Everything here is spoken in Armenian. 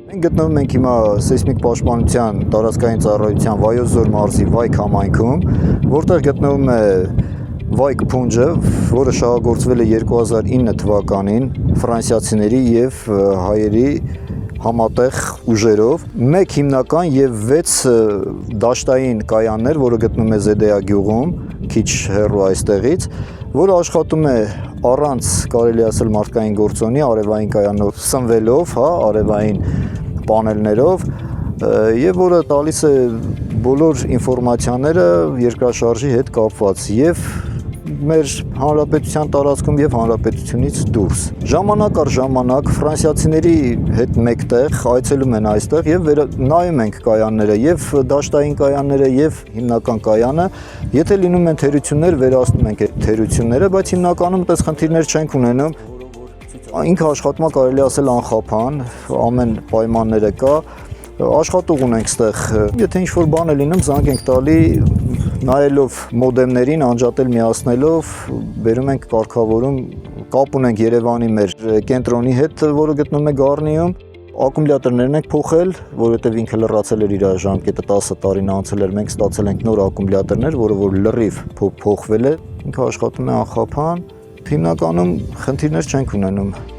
Մենք գտնվում ենք հիմա սեյսմիկ պաշտպանության տարածքային ծառայության Վայոց մարզի Վայք համայնքում, որտեղ գտնվում է Վայք փունջը, որը շահագործվել է 2009 թվականին ֆրանսիացիների եւ հայերի համատեղ ուժերով, 1 հիմնական եւ 6 դաշտային կայաններ, որը գտնվում է Զեդեա գյուղում, քիչ հեռու այստեղից, որը աշխատում է առանց, կարելի ասել, մարդկային գործոնի, արևային կայանով սնվելով, արևային պանելներով, եւ որը տալիս է բոլոր ինֆորմացիաները երկրաշարժի հետ կապված եւ մեր հանրապետության տարածքում եւ հանրապետությունից դուրս։ Ժամանակ առ ժամանակ ֆրանսիացիների հետ մեկտեղ այցելում են այստեղ եւ նայում ենք կայանները, եւ դաշտային կայանները եւ հիմնական կայանը, եթե լինում են թերություններ, վերացնում ենք այդ թերությունները, բայց հիմնականում այդպես խնդիրներ չենք ունենում։ Ինքը աշխատում է, կարելի ասել, անխափան, ամեն պայմանները կա, աշխատող ունենք այստեղ, եթե ինչ-որ բան է լինում, զանգ ենք տալի, նայելով մոդեմներին, անջատել միացնելով, բերում ենք կարգավորում, կապ ունենք Երևանի մեր կենտրոնի հետ, որը գտնվում է Գառնիում, ակումուլյատորներն ենք փոխել, որովհետև ինքը լրացել էր իր ժամկետը 10 տարին անցել էր, մենք ստացել ենք նոր ակումուլյատորներ, որը որ լրիվ փոխվել է, ինքը աշխատում է անխափան, հիմնականում խնդիրներ չենք ունենում։